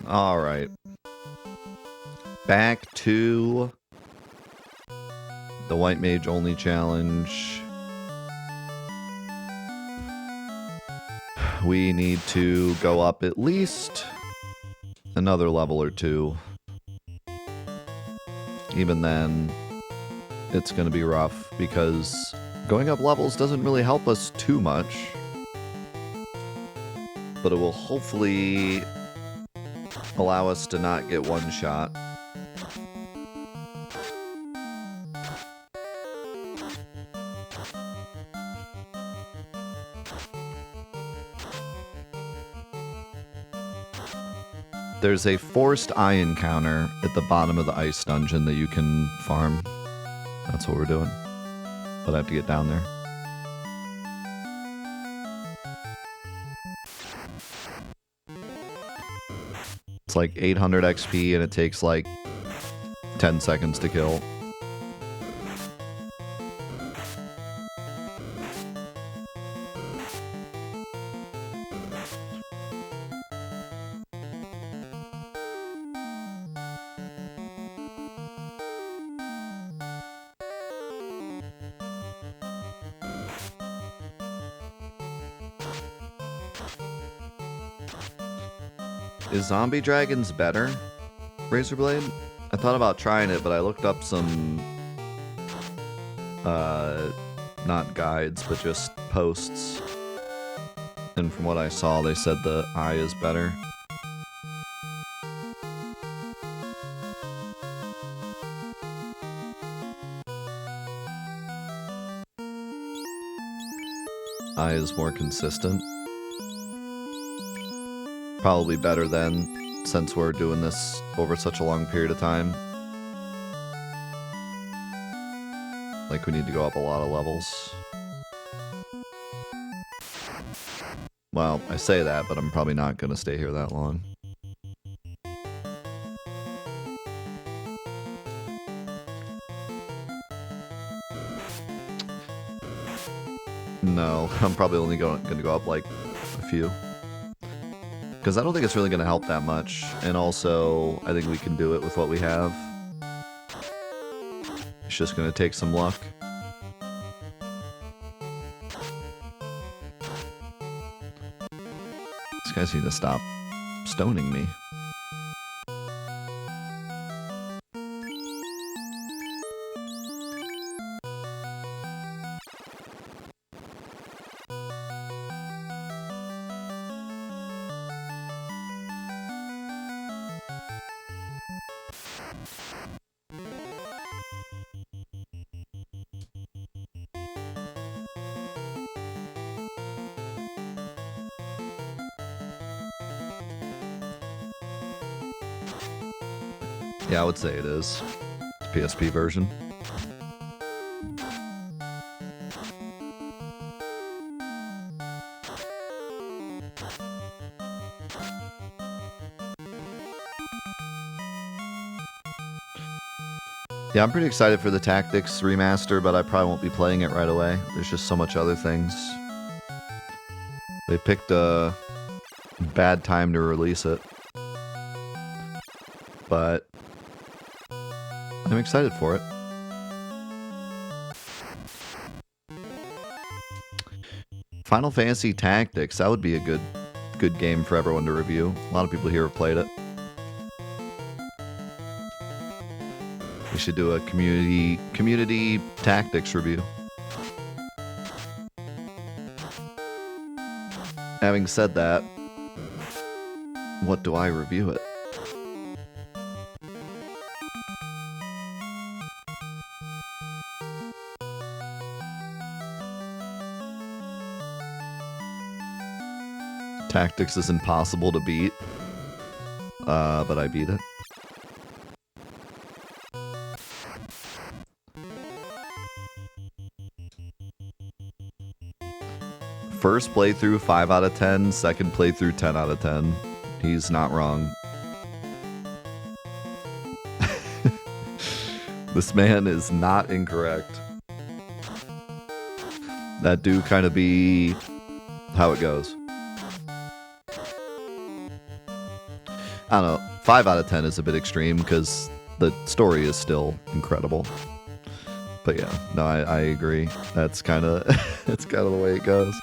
Alright. Back to the White Mage only challenge. We need to go up at least another level or two. Even then, it's going to be rough because going up levels doesn't really help us too much. But it will hopefully allow us to not get one shot. There's a forced eye encounter at the bottom of the ice dungeon that you can farm. That's what we're doing. But I have to get down there. It's like 800 XP and it takes like 10 seconds to kill. Is Zombie Dragons better, Razorblade? I thought about trying it, but I looked up some, not guides, but just posts. And from what I saw, they said the eye is better. Eye is more consistent. Probably better then, since we're doing this over such a long period of time. Like, we need to go up a lot of levels. Well, I say that, but I'm probably not going to stay here that long. No, I'm probably only going to go up, like, a few. Because I don't think it's really going to help that much. And also, I think we can do it with what we have. It's just going to take some luck. These guys need to stop stoning me. Yeah, I would say it is. The PSP version. Yeah, I'm pretty excited for the Tactics remaster, but I probably won't be playing it right away. There's just so much other things. They picked a bad time to release it. But I'm excited for it. Final Fantasy Tactics, that would be a good game for everyone to review. A lot of people here have played it. We should do a community tactics review. Having said that, what do I review it? Tactics is impossible to beat, but I beat it. First playthrough, 5 out of 10. Second playthrough, 10 out of 10. He's not wrong. This man is not incorrect. That do kind of be how it goes. I don't know, 5 out of 10 is a bit extreme because the story is still incredible. But yeah, no, I agree. That's kind of that's kind of the way it goes.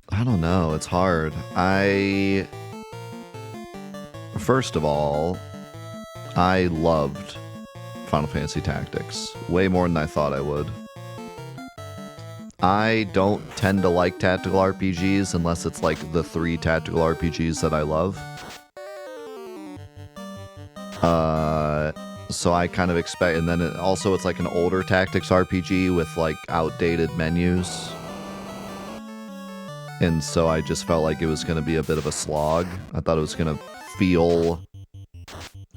I don't know. It's hard. First of all, I loved Final Fantasy Tactics way more than I thought I would. I don't tend to like tactical RPGs unless it's like the 3 tactical RPGs that I love. So I kind of expect, and then it's like an older tactics RPG with like outdated menus. And so I just felt like it was going to be a bit of a slog. I thought it was going to feel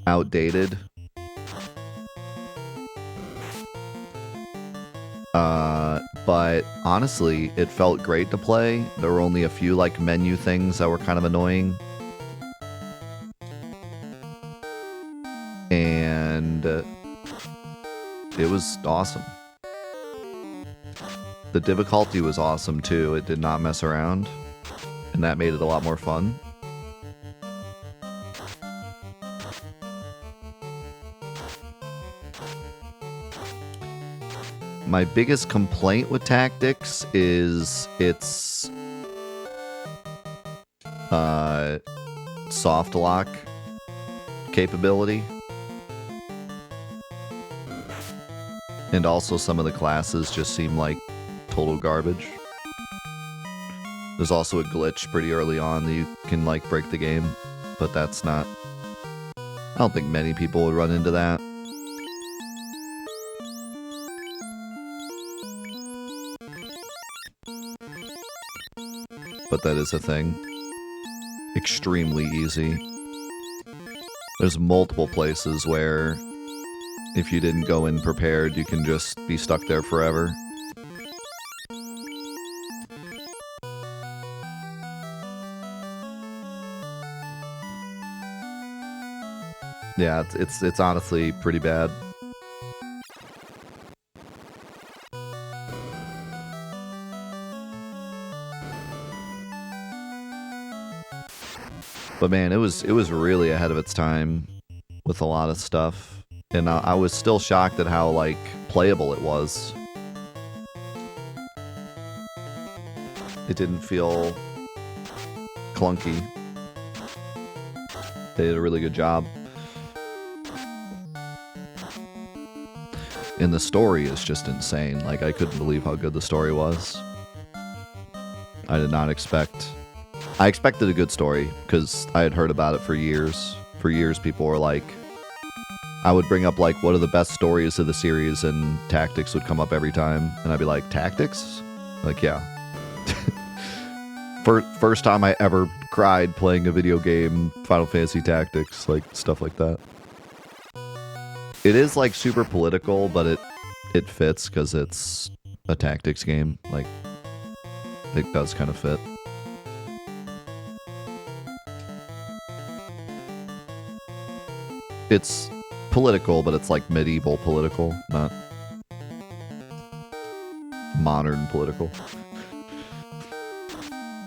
outdated. But honestly, it felt great to play. There were only a few like menu things that were kind of annoying. And it was awesome. The difficulty was awesome too. It did not mess around, and that made it a lot more fun. My biggest complaint with Tactics is its soft lock capability. And also some of the classes just seem like total garbage. There's also a glitch pretty early on that you can like break the game, but that's not... I don't think many people would run into that. But that is a thing. Extremely easy. There's multiple places where if you didn't go in prepared, you can just be stuck there forever. Yeah, it's honestly pretty bad. But man, it was really ahead of its time with a lot of stuff. And I was still shocked at how, like, playable it was. It didn't feel clunky. They did a really good job. And the story is just insane. Like, I couldn't believe how good the story was. I did not expect... I expected a good story, because I had heard about it for years. For years, people were like... I would bring up, like, what are the best stories of the series, and Tactics would come up every time. And I'd be like, Tactics? Like, yeah. First time I ever cried playing a video game, Final Fantasy Tactics, like, stuff like that. It is, like, super political, but it fits, because it's a tactics game. Like, it does kind of fit. It's political, but it's like medieval political, not modern political.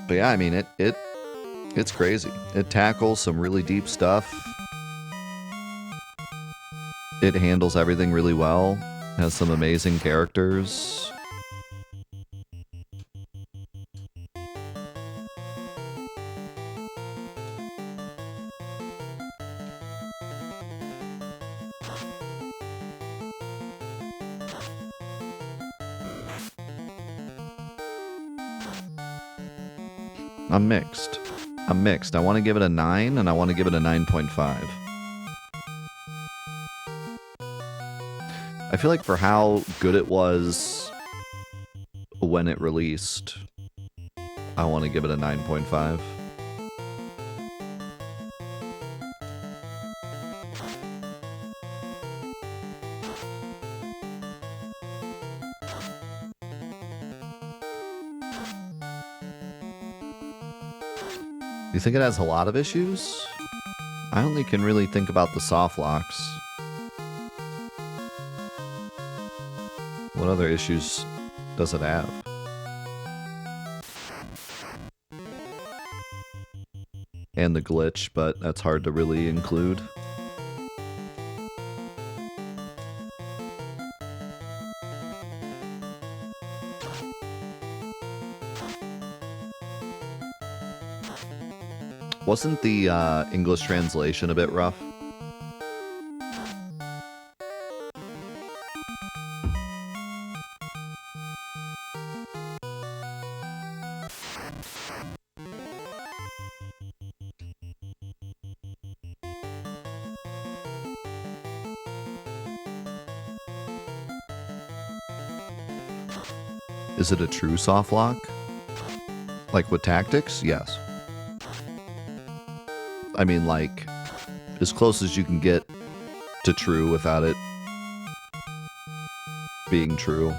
But yeah, I mean, it's crazy. It tackles some really deep stuff. It handles everything really well. Has some amazing characters. I'm mixed. I want to give it a 9, and I want to give it a 9.5. I feel like for how good it was when it released, I want to give it a 9.5. You think it has a lot of issues? I only can really think about the soft locks. What other issues does it have? And the glitch, but that's hard to really include. Wasn't the English translation a bit rough? Is it a true soft lock? Like with tactics? Yes. I mean, like, as close as you can get to true without it being true.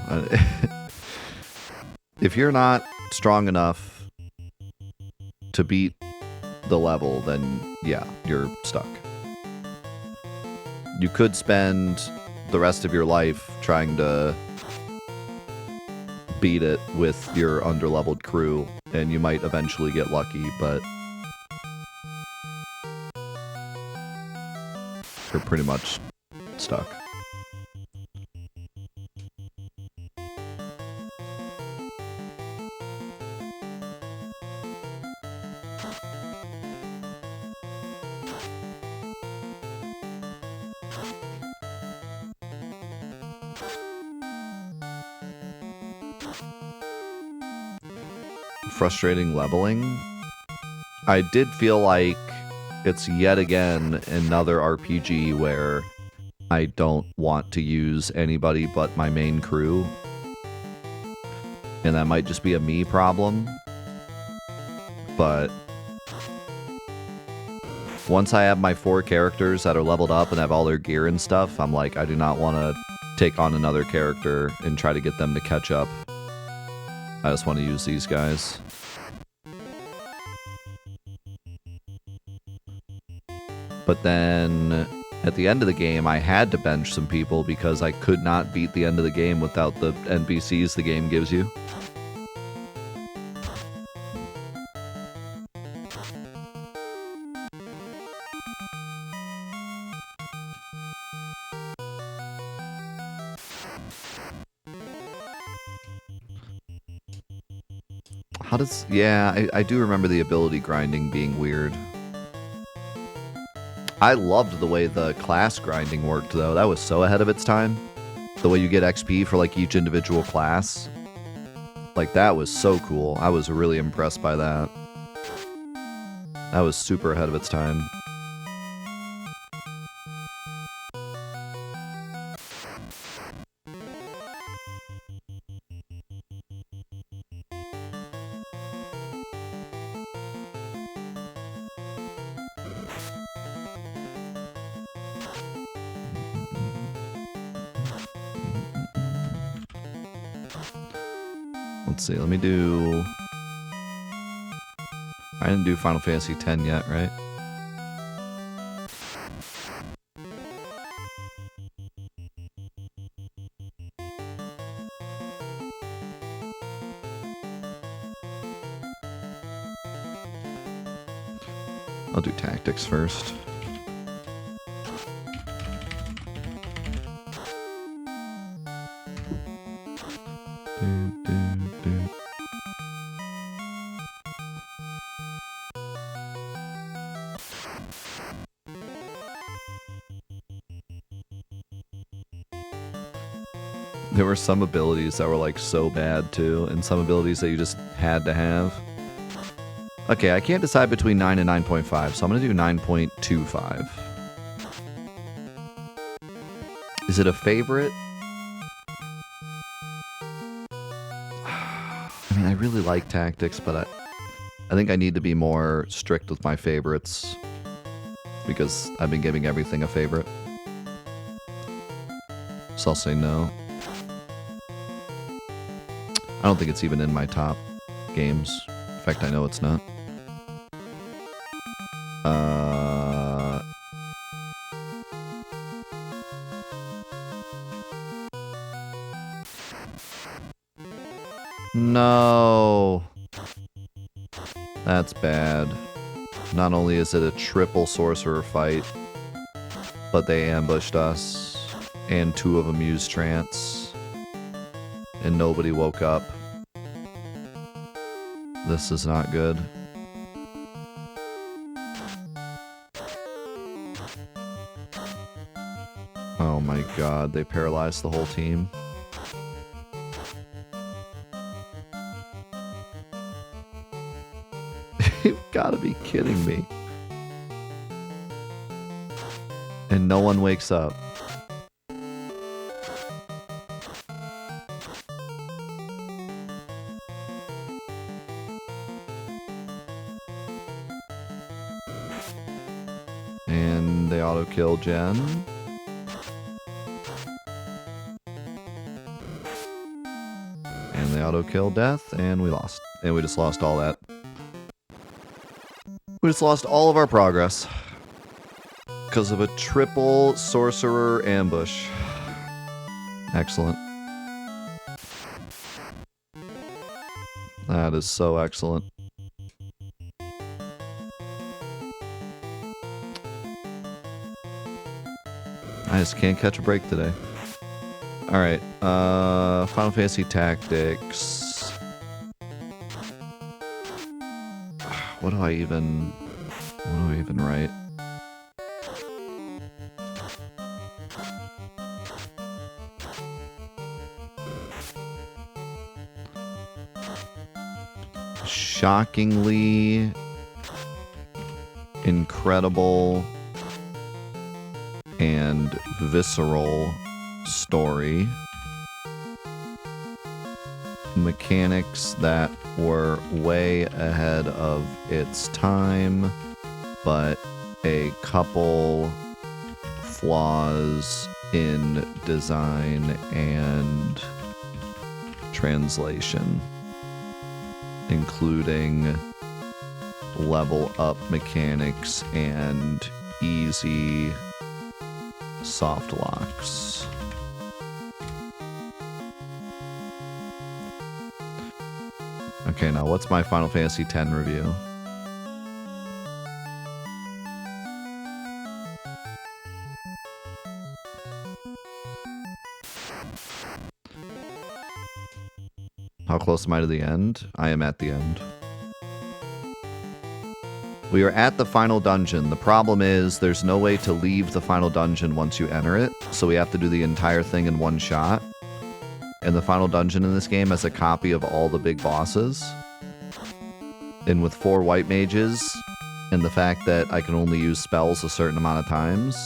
If you're not strong enough to beat the level, then yeah, you're stuck. You could spend the rest of your life trying to beat it with your underleveled crew, and you might eventually get lucky, but you're pretty much stuck. Frustrating leveling. I did feel like it's yet again another RPG where I don't want to use anybody but my main crew. And that might just be a me problem. But once I have my 4 characters that are leveled up and have all their gear and stuff, I'm like, I do not want to take on another character and try to get them to catch up. I just want to use these guys. But then at the end of the game, I had to bench some people because I could not beat the end of the game without the NPCs the game gives you. How does... Yeah, I do remember the ability grinding being weird. I loved the way the class grinding worked, though. That was so ahead of its time. The way you get XP for, like, each individual class. Like, that was so cool. I was really impressed by that. That was super ahead of its time. Let's see, let me do... I didn't do Final Fantasy X yet, right? I'll do tactics first. There were some abilities that were like so bad too, and some abilities that you just had to have. Okay, I can't decide between 9 and 9.5, so I'm gonna do 9.25. Is it a favorite? I mean, I really like tactics, but I think I need to be more strict with my favorites because I've been giving everything a favorite. So I'll say no. I don't think it's even in my top games. In fact, I know it's not. No. That's bad. Not only is it a triple sorcerer fight, but they ambushed us. And 2 of them used trance. And nobody woke up. This is not good. Oh my god, they paralyzed the whole team. You've gotta be kidding me. And no one wakes up. And they auto-kill Jen. And they auto-kill Death, and we lost. And we just lost all that. We just lost all of our progress. Because of a triple sorcerer ambush. Excellent. That is so excellent. I just can't catch a break today. Alright, Final Fantasy Tactics. What do I even write? Shockingly incredible and visceral story. Mechanics that were way ahead of its time, but a couple flaws in design and translation, including level up mechanics and easy soft locks. Okay, now what's my Final Fantasy X review? How close am I to the end? I am at the end. We are at the final dungeon. The problem is there's no way to leave the final dungeon once you enter it, so we have to do the entire thing in one shot. And the final dungeon in this game has a copy of all the big bosses. And with 4 white mages, and the fact that I can only use spells a certain amount of times,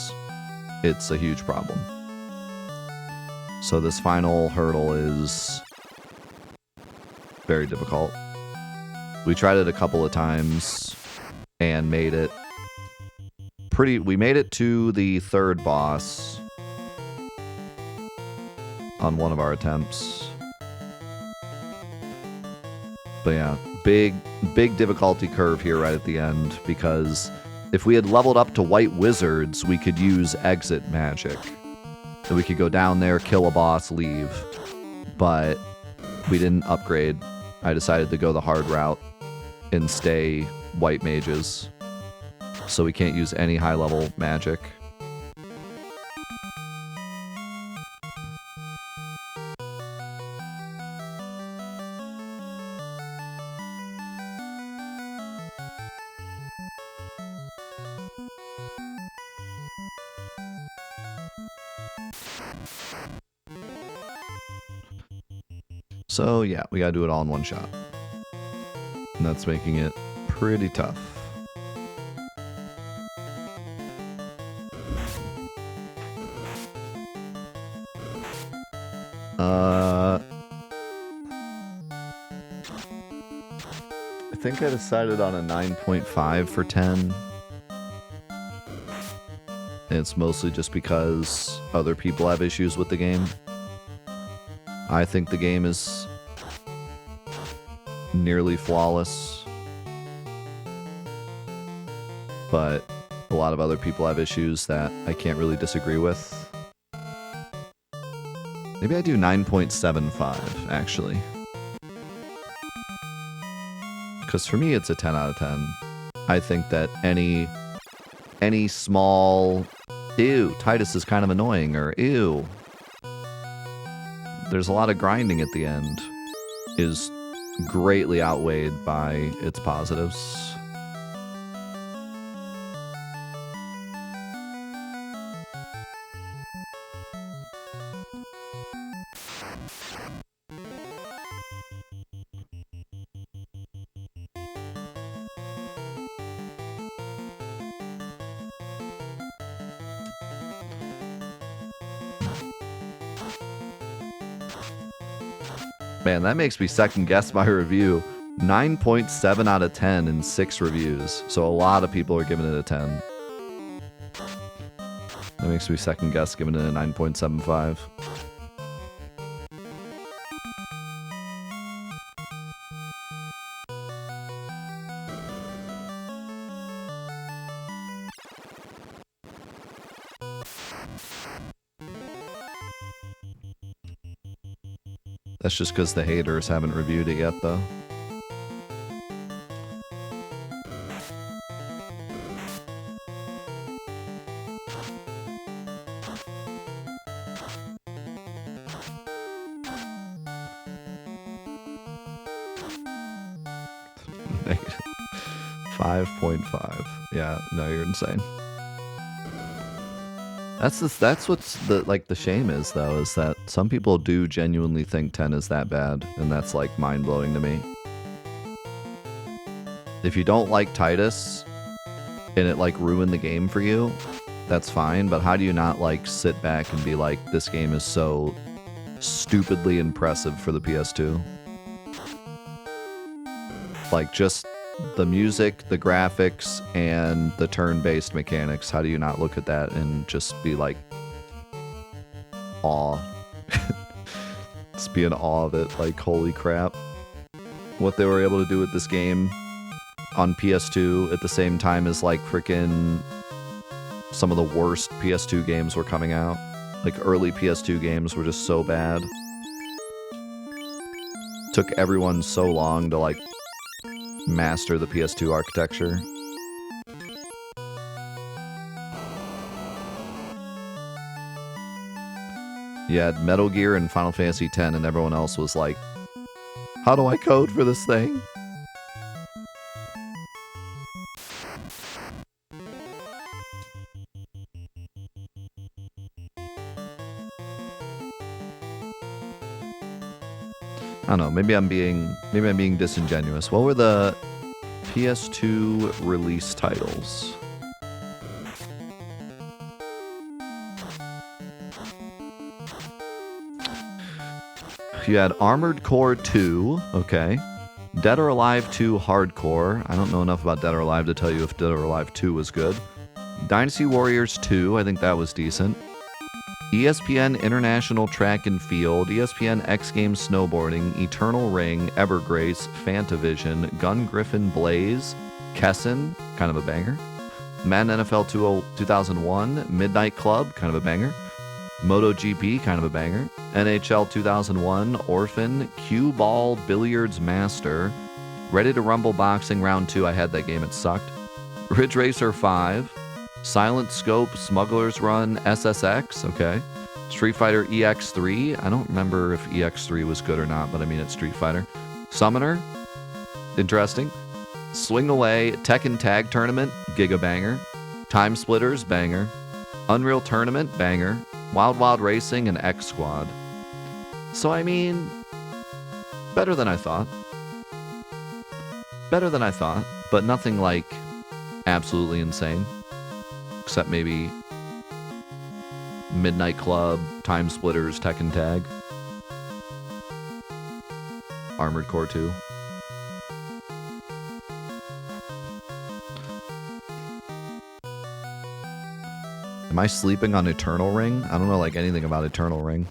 it's a huge problem. So this final hurdle is very difficult. We tried it a couple of times and made it we made it to the 3rd boss on one of our attempts. But yeah, big difficulty curve here right at the end, because if we had leveled up to white wizards, we could use exit magic. So we could go down there, kill a boss, leave. But we didn't upgrade. I decided to go the hard route and stay white mages. So we can't use any high level magic. So yeah, we gotta do it all in one shot. And that's making it pretty tough. I think I decided on a 9.5 for 10. And it's mostly just because other people have issues with the game. I think the game is nearly flawless, but a lot of other people have issues that I can't really disagree with. Maybe I do 9.75, actually. Because for me, it's a 10 out of 10. I think that any small, ew, Titus is kind of annoying, or ew, there's a lot of grinding at the end, is greatly outweighed by its positives. Man, that makes me second guess my review. 9.7 out of 10 in 6 reviews. So a lot of people are giving it a 10. That makes me second guess giving it a 9.75. That's just because the haters haven't reviewed it yet, though. Negative 5.5. Yeah, no, you're insane. That's what's the shame is, though, is that some people do genuinely think 10 is that bad, and that's like mind-blowing to me. If you don't like Titus and it like ruined the game for you, that's fine, but how do you not like sit back and be like, this game is so stupidly impressive for the PS2? Like, just the music, the graphics, and the turn-based mechanics. How do you not look at that and just be like, awe? Just be in awe of it, like, holy crap. What they were able to do with this game on PS2 at the same time as, like, freaking some of the worst PS2 games were coming out. Like, early PS2 games were just so bad. Took everyone so long to, like, master the PS2 architecture. You had Metal Gear and Final Fantasy X, and everyone else was like, how do I code for this thing? I don't know, maybe I'm being disingenuous. What were the PS2 release titles? You had Armored Core 2, okay. Dead or Alive 2 Hardcore. I don't know enough about Dead or Alive to tell you if Dead or Alive 2 was good. Dynasty Warriors 2, I think that was decent. ESPN International Track and Field, ESPN X Games Snowboarding, Eternal Ring, Evergrace, Fantavision, Gun Griffin Blaze, Kessin, kind of a banger. Madden NFL 2001, Midnight Club, kind of a banger. MotoGP, kind of a banger. NHL 2001, Orphan, Cue Ball Billiards Master, Ready to Rumble Boxing Round 2, I had that game, it sucked. Ridge Racer 5, Silent Scope, Smuggler's Run, SSX, okay. Street Fighter EX3, I don't remember if EX3 was good or not, but I mean it's Street Fighter. Summoner, interesting. Swing Away, Tekken Tag Tournament, Giga banger. Time Splitters, banger. Unreal Tournament, banger. Wild Wild Racing, and X Squad. So I mean, better than I thought. Better than I thought, but nothing like absolutely insane. Except maybe Midnight Club, Time Splitters, Tekken Tag, Armored Core 2. Am I sleeping on Eternal Ring? I don't know like anything about Eternal Ring.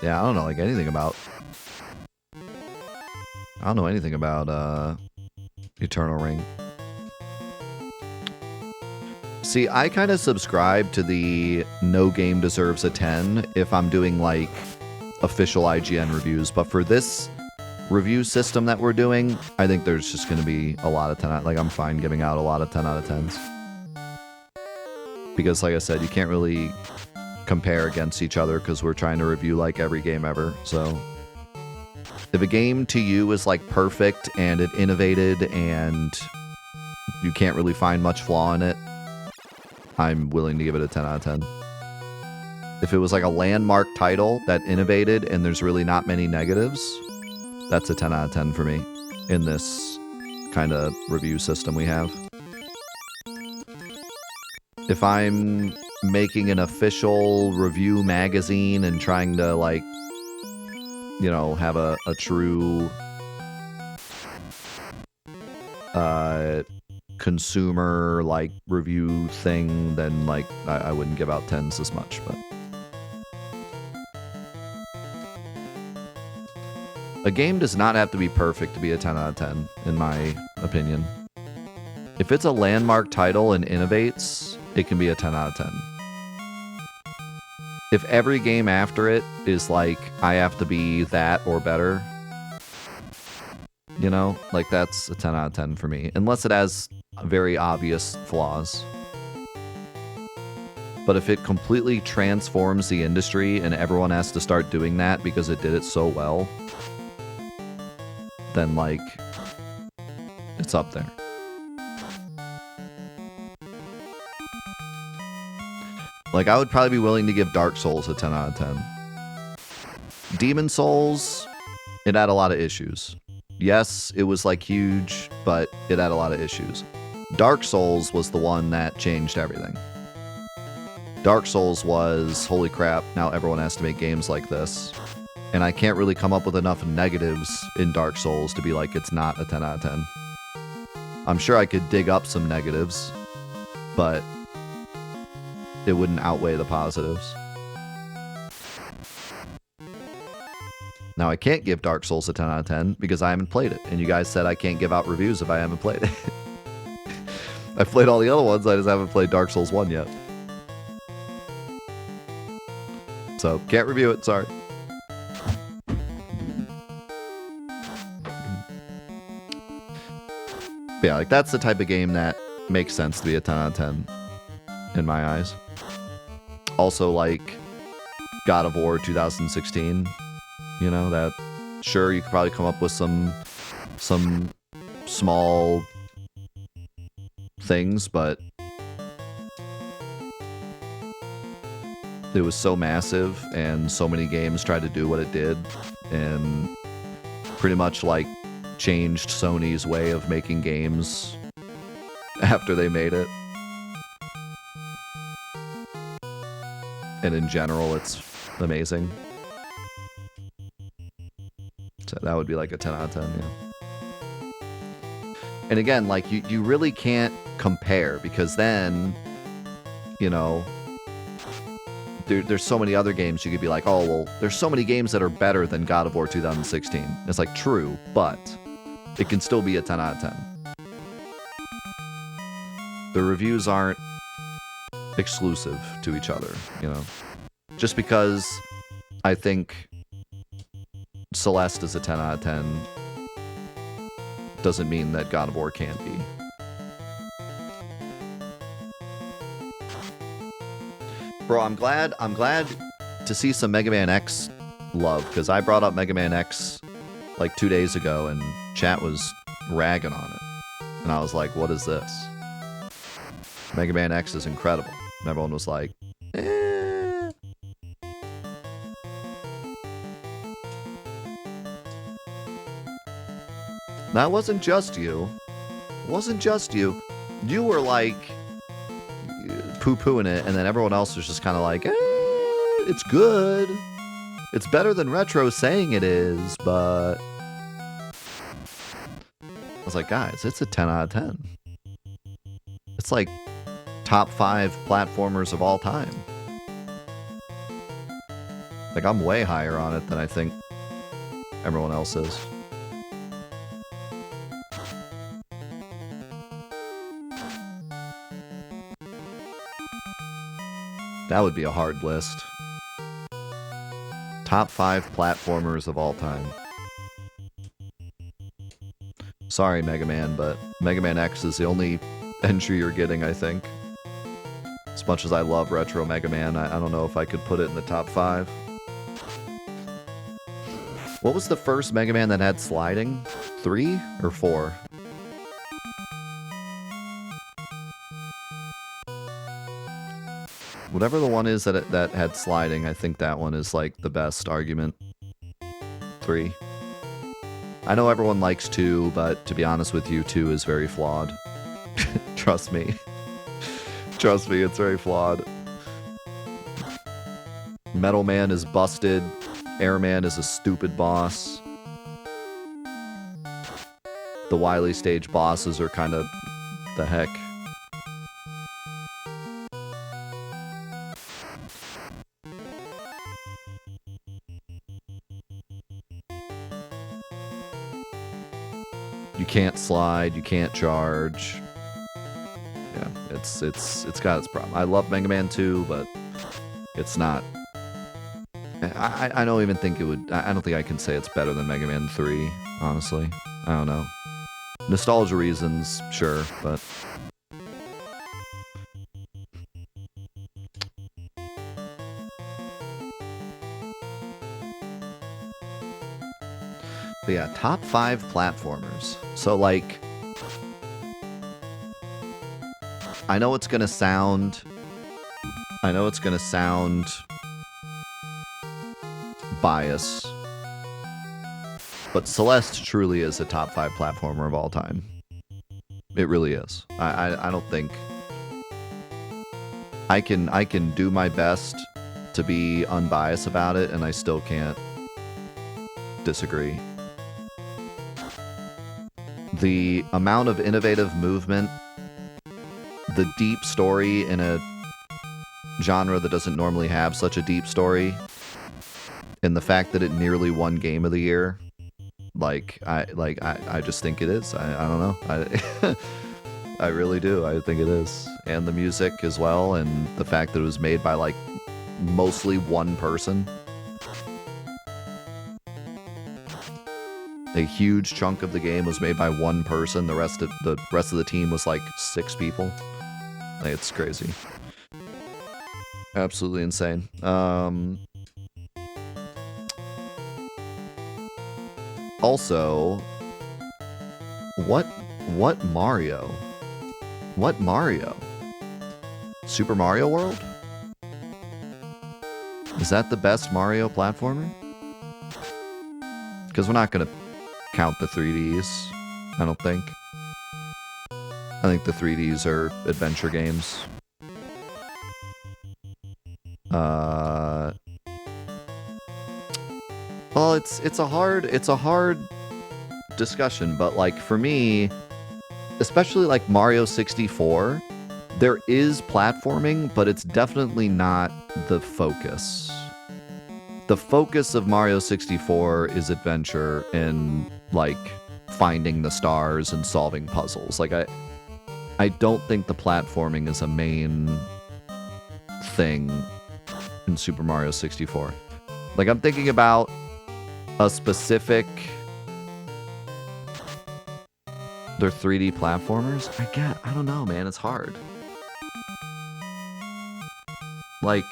Yeah, I don't know like anything about... I don't know anything about Eternal Ring. See, I kind of subscribe to the no game deserves a 10 if I'm doing like official IGN reviews, but for this review system that we're doing, I think there's just going to be a lot of 10 like I'm fine giving out a lot of 10 out of 10s. Because like I said, you can't really compare against each other because we're trying to review like every game ever. So if a game to you is like perfect and it innovated and you can't really find much flaw in it, I'm willing to give it a 10 out of 10. If it was like a landmark title that innovated and there's really not many negatives, that's a 10 out of 10 for me in this kind of review system we have. If I'm making an official review magazine and trying to like, you know, have a true consumer like review thing, then like I wouldn't give out 10s as much, but a game does not have to be perfect to be a 10 out of 10 in my opinion. If it's a landmark title and innovates, it can be a 10 out of 10. If every game after it is like I have to be that or better, you know, like that's a 10 out of 10 for me, unless it has very obvious flaws. But if it completely transforms the industry and everyone has to start doing that because it did it so well, then like it's up there. Like I would probably be willing to give Dark Souls a 10 out of 10. Demon Souls, it had a lot of issues. Yes, it was like huge, but it had a lot of issues. Dark Souls was the one that changed everything. Dark Souls was, holy crap, now everyone has to make games like this. And I can't really come up with enough negatives in Dark Souls to be like, it's not a 10 out of 10. I'm sure I could dig up some negatives, but it wouldn't outweigh the positives. Now, I can't give Dark Souls a 10 out of 10 because I haven't played it. And you guys said I can't give out reviews if I haven't played it. I've played all the other ones, I just haven't played Dark Souls 1 yet. So, can't review it, sorry. But yeah, like that's the type of game that makes sense to be a 10 out of 10 in my eyes. Also, like God of War 2016, you know, that sure you could probably come up with some small things, but it was so massive and so many games tried to do what it did and pretty much like changed Sony's way of making games after they made it. And in general, it's amazing. So that would be like a 10 out of 10, yeah. And again, like you really can't compare because then, you know, there's so many other games you could be like, oh, well, there's so many games that are better than God of War 2016. It's like, true, but it can still be a 10 out of 10. The reviews aren't exclusive to each other, you know. Just because I think Celeste is a 10 out of 10 doesn't mean that God of War can't be. Bro, I'm glad to see some Mega Man X love, because I brought up Mega Man X like 2 days ago and chat was ragging on it. And I was like, what is this? Mega Man X is incredible. And everyone was like, eh. That wasn't just you. It wasn't just you. You were like poo-pooing it, and then everyone else was just kind of like, eh, it's good. It's better than Retro saying it is, but I was like, guys, it's a 10 out of 10. It's like top 5 platformers of all time. Like, I'm way higher on it than I think everyone else is. That would be a hard list. Top 5 platformers of all time. Sorry, Mega Man, but Mega Man X is the only entry you're getting, I think. As much as I love retro Mega Man, I don't know if I could put it in the top 5. What was the first Mega Man that had sliding? 3 or 4? Whatever the one is that had sliding, I think that one is like the best argument. 3. I know everyone likes 2, but to be honest with you, 2 is very flawed. Trust me. Trust me, it's very flawed. Metal Man is busted. Airman is a stupid boss. The Wily stage bosses are kind of the heck. You can't slide, you can't charge. Yeah, it's got its problem. I love Mega Man 2, but it's not. I don't even think it would. I don't think I can say it's better than Mega Man 3, honestly. I don't know. Nostalgia reasons, sure, but yeah, top 5 platformers. So, like, I know it's gonna sound biased, but Celeste truly is a top 5 platformer of all time. It really is. I don't think I can do my best to be unbiased about it, and I still can't disagree. The amount of innovative movement, the deep story in a genre that doesn't normally have such a deep story, and the fact that it nearly won Game of the Year, I just think it is. I don't know. I really do. I think it is. And the music as well, and the fact that it was made by, like, mostly one person. A huge chunk of the game was made by one person. The rest of the team was like 6 people. Like, it's crazy. Absolutely insane. Also, what Mario? What Mario? Super Mario World? Is that the best Mario platformer? Because we're not gonna count the 3Ds, I don't think. I think the 3Ds are adventure games. Well, it's a hard discussion, but like for me, especially like Mario 64, there is platforming, but it's definitely not the focus. The focus of Mario 64 is adventure and, like, finding the stars and solving puzzles. Like, I don't think the platforming is a main thing in Super Mario 64. Like, I'm thinking about a specific... They're 3D platformers? I don't know, man. It's hard. Like,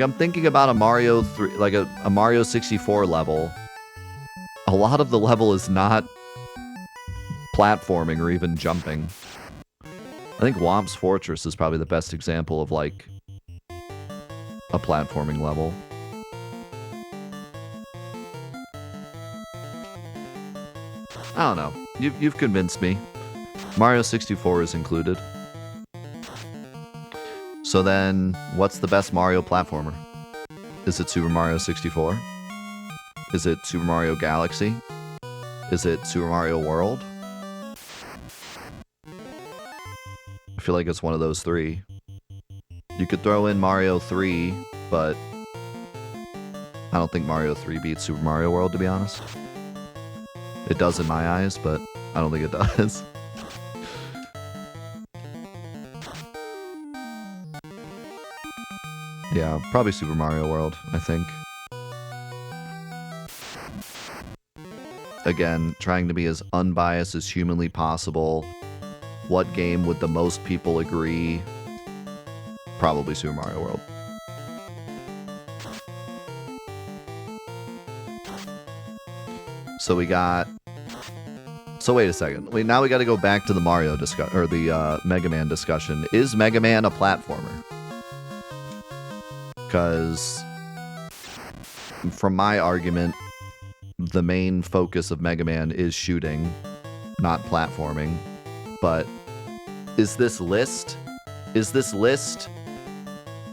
I'm thinking about a Mario 3, like a Mario 64 level. A lot of the level is not platforming or even jumping. I think Womp's Fortress is probably the best example of, like, a platforming level. I don't know. You've convinced me. Mario 64 is included. So then, what's the best Mario platformer? Is it Super Mario 64? Is it Super Mario Galaxy? Is it Super Mario World? I feel like it's one of those 3. You could throw in Mario 3, but I don't think Mario 3 beats Super Mario World, to be honest. It does in my eyes, but I don't think it does. Yeah, probably Super Mario World, I think. Again, trying to be as unbiased as humanly possible. What game would the most people agree? Probably Super Mario World. So we got... So wait a second. Now we got to go back to the Mario discussion, or the Mega Man discussion. Is Mega Man a platformer? Because from my argument, the main focus of Mega Man is shooting, not platforming. But is this list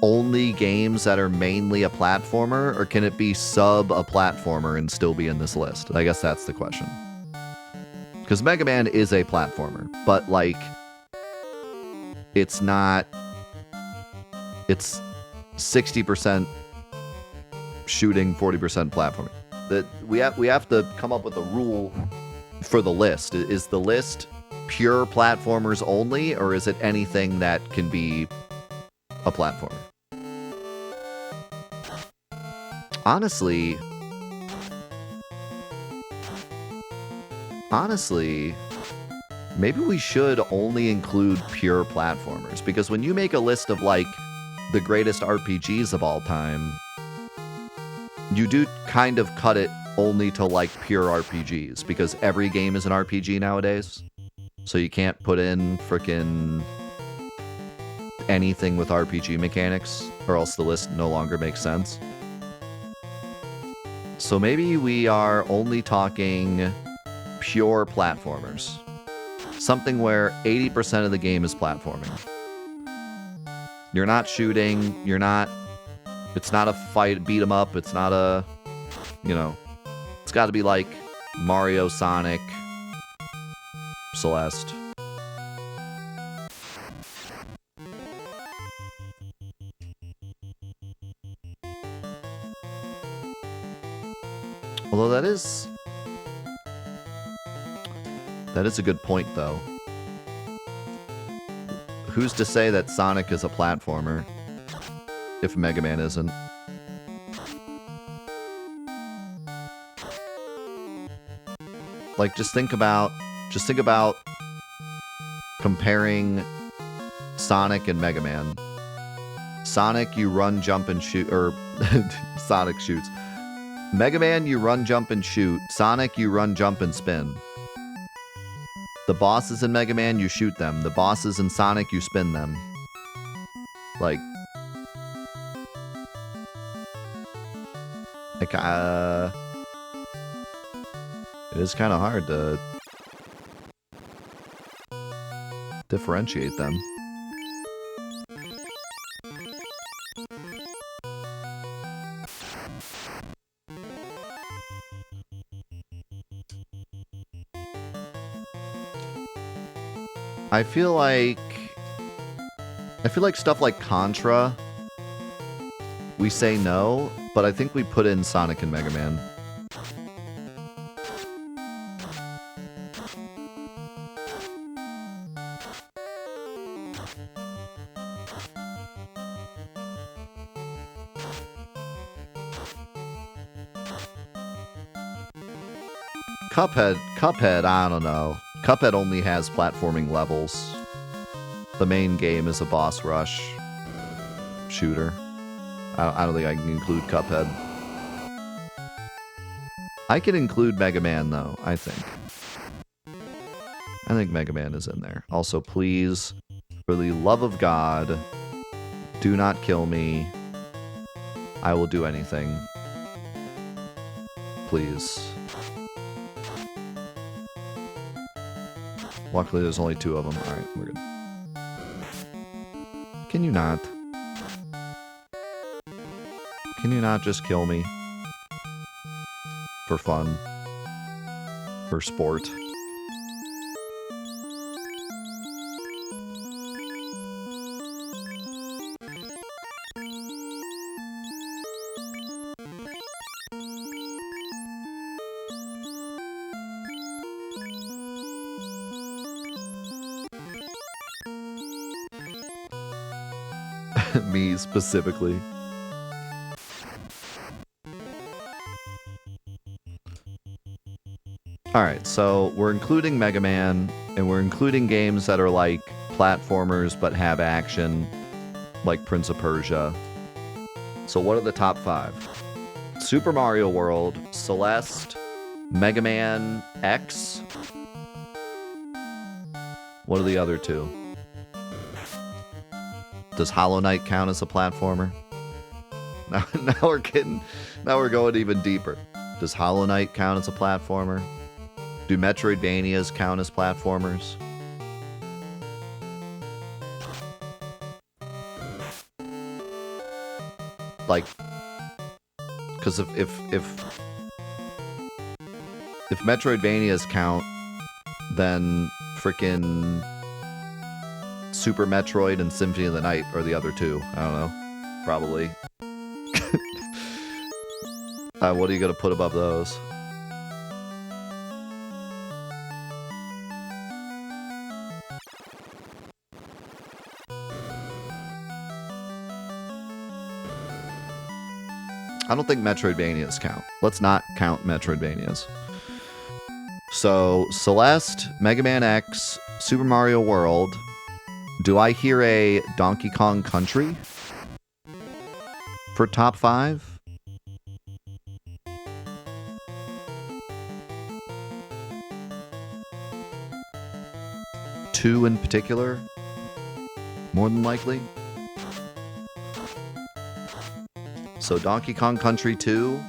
only games that are mainly a platformer, or can it be sub a platformer and still be in this list? I guess that's the question. Because Mega Man is a platformer, but like, it's not. It's 60% shooting, 40% platforming. That we have to come up with a rule for the list. Is the list pure platformers only, or is it anything that can be a platformer? Honestly, maybe we should only include pure platformers, because when you make a list of like the greatest RPGs of all time, you do kind of cut it only to like pure RPGs, because every game is an RPG nowadays. So you can't put in frickin' anything with RPG mechanics, or else the list no longer makes sense. So maybe we are only talking pure platformers. Something where 80% of the game is platforming. You're not shooting, it's not a fight, beat 'em up, it's not a, it's gotta be like Mario, Sonic, Celeste. Although that is a good point, though. Who's to say that Sonic is a platformer if Mega Man isn't? Like, just think about comparing Sonic and Mega Man. Sonic, you run, jump, and shoot, or Sonic shoots. Mega Man, you run, jump, and shoot. Sonic, you run, jump, and spin. The bosses in Mega Man, you shoot them. The bosses in Sonic, you spin them. Like, it is kind of hard to differentiate them. I feel like stuff like Contra, we say no, but I think we put in Sonic and Mega Man. Cuphead, I don't know. Cuphead only has platforming levels. The main game is a boss rush shooter. I don't think I can include Cuphead. I can include Mega Man, though, I think. I think Mega Man is in there. Also, please, for the love of God, do not kill me. I will do anything. Please. Luckily, there's only 2 of them. Alright, we're good. Can you not? Can you not just kill me? For fun. For sport. Me specifically. All right, so we're including Mega Man, and we're including games that are like platformers but have action, like Prince of Persia. So what are the top 5? Super Mario World, Celeste, Mega Man X. What are the other 2? Does Hollow Knight count as a platformer? Now we're going even deeper. Does Hollow Knight count as a platformer? Do Metroidvanias count as platformers? Like, because if Metroidvanias count, then frickin' Super Metroid and Symphony of the Night are the other 2. I don't know. Probably. What are you gonna put above those? I don't think Metroidvanias count. Let's not count Metroidvanias. So, Celeste, Mega Man X, Super Mario World. Do I hear a Donkey Kong Country for top 5? Two in particular, more than likely. So Donkey Kong Country 2.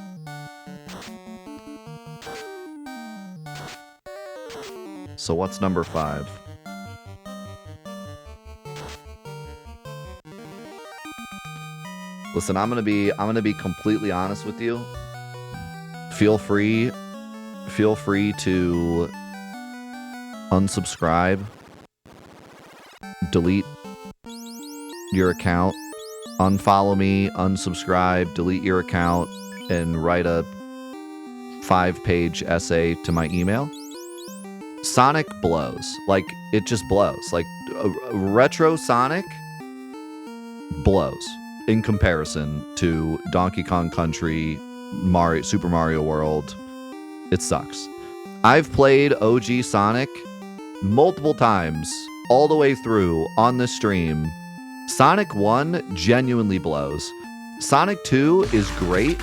So what's number 5? Listen, I'm gonna be completely honest with you. Feel free to unsubscribe, delete your account, unfollow me, unsubscribe, delete your account, and write a 5-page essay to my email. Sonic blows. Like, it just blows. Like, retro Sonic blows in comparison to Donkey Kong Country, Super Mario World. It sucks. I've played OG Sonic multiple times, all the way through on the stream. Sonic 1 genuinely blows. Sonic 2 is great,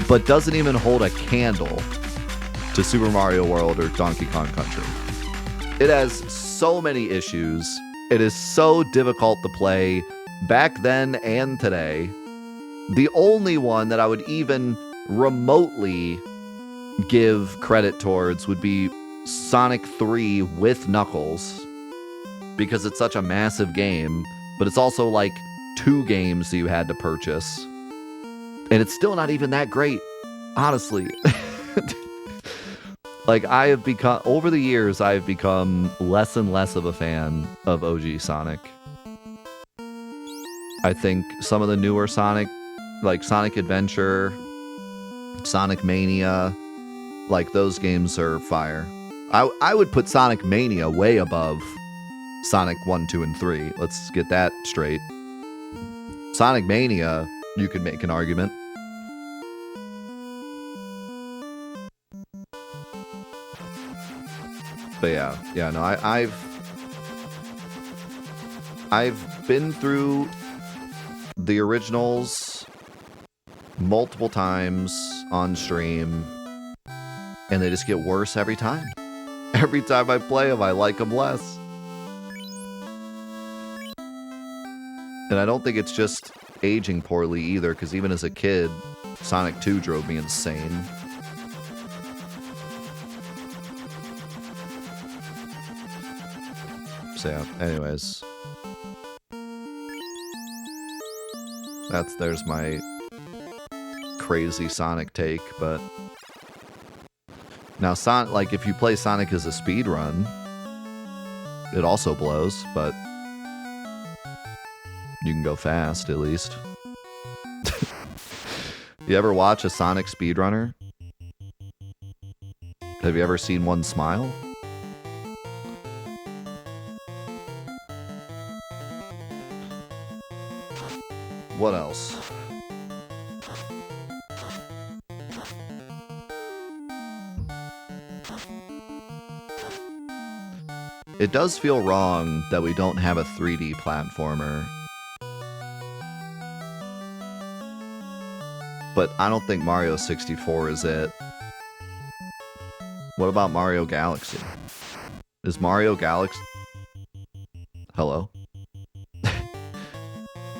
but doesn't even hold a candle to Super Mario World or Donkey Kong Country. It has so many issues. It is so difficult to play back then and today. The only one that I would even remotely give credit towards would be Sonic 3 with Knuckles, because it's such a massive game, but it's also like 2 games that you had to purchase. And it's still not even that great, honestly. Like, over the years, I've become less and less of a fan of OG Sonic. I think some of the newer Sonic, like Sonic Adventure, Sonic Mania, like, those games are fire. I would put Sonic Mania way above Sonic 1, 2, and 3. Let's get that straight. Sonic Mania, you could make an argument. But yeah, no, I've been through the originals multiple times on stream, and they just get worse every time. Every time I play them, I like them less. And I don't think it's just aging poorly either, because even as a kid, Sonic 2 drove me insane. So yeah, anyways. There's my crazy Sonic take, but now Sonic, like, if you play Sonic as a speedrun, it also blows, but you can go fast, at least. You ever watch a Sonic speedrunner? Have you ever seen one smile? What else? It does feel wrong that we don't have a 3D platformer. But I don't think Mario 64 is it. What about Mario Galaxy? Is Mario Galaxy... Hello?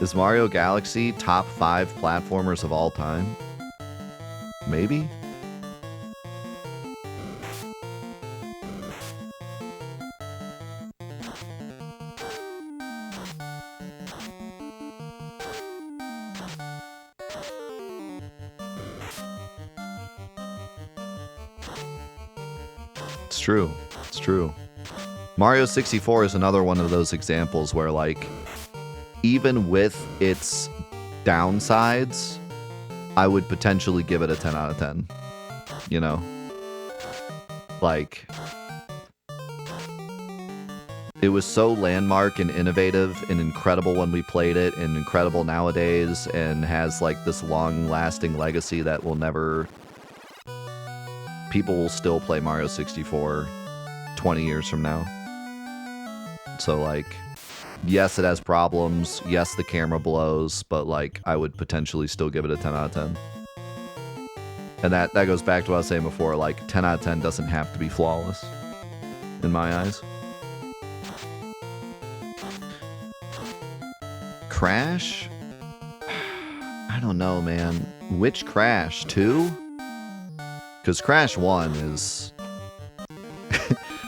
Is Mario Galaxy top 5 platformers of all time? Maybe? It's true. It's true. Mario 64 is another one of those examples where, like, even with its downsides, I would potentially give it a 10 out of 10. You know? Like, it was so landmark and innovative and incredible when we played it, and incredible nowadays, and has, like, this long-lasting legacy that will never... People will still play Mario 64 20 years from now. So, like, yes, it has problems. Yes, the camera blows, but, like, I would potentially still give it a 10 out of 10. And that goes back to what I was saying before. Like, 10 out of 10 doesn't have to be flawless, in my eyes. Crash? I don't know, man. Which Crash? 2? Because Crash 1 is...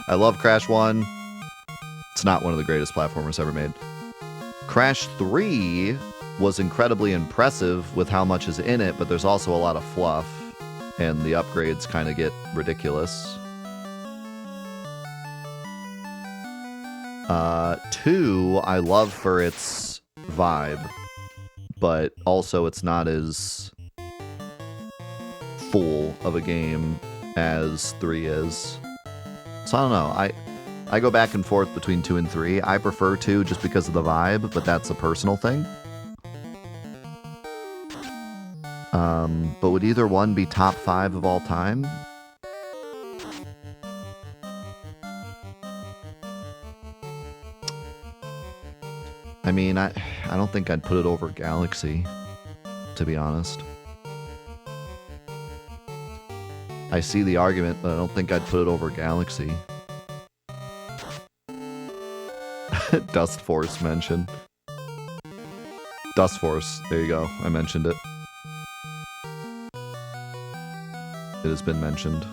I love Crash 1. It's not one of the greatest platformers ever made. Crash 3 was incredibly impressive with how much is in it, but there's also a lot of fluff, and the upgrades kind of get ridiculous. 2, I love for its vibe, but also it's not as full of a game as 3 is. So I don't know. I go back and forth between 2 and 3. I prefer 2 just because of the vibe, but that's a personal thing. But would either one be top 5 of all time? I mean, I don't think I'd put it over Galaxy, to be honest. I see the argument, but I don't think I'd put it over Galaxy. Dust Force mentioned. Dust Force, there you go. I mentioned it. It has been mentioned.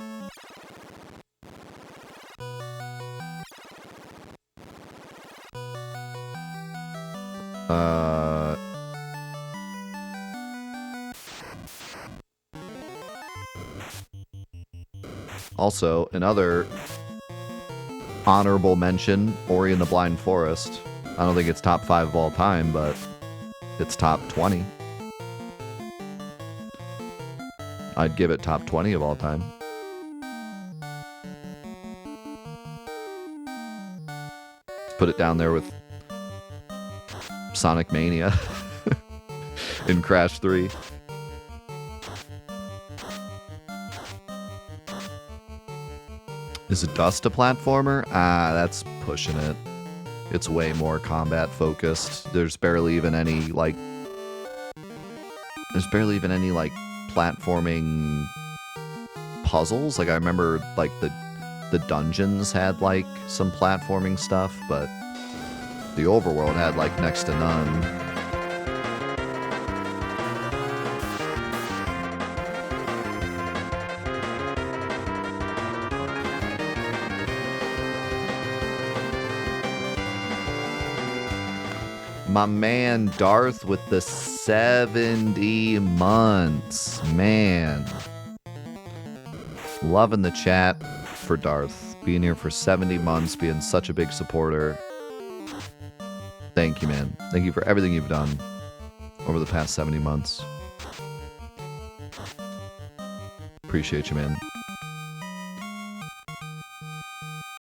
Also, another honorable mention, Ori and the Blind Forest. I don't think it's top 5 of all time, but it's top 20. I'd give it top 20 of all time. Put it down there with Sonic Mania in Crash 3. Is it Dust a platformer? Ah, that's pushing it. It's way more combat focused. There's barely even any, like... platforming puzzles. Like, I remember, like, the dungeons had, like, some platforming stuff, but the overworld had, like, next to none. My man Darth with the 70 months. Man. Loving the chat for Darth. Being here for 70 months, being such a big supporter. Thank you, man. Thank you for everything you've done over the past 70 months. Appreciate you, man.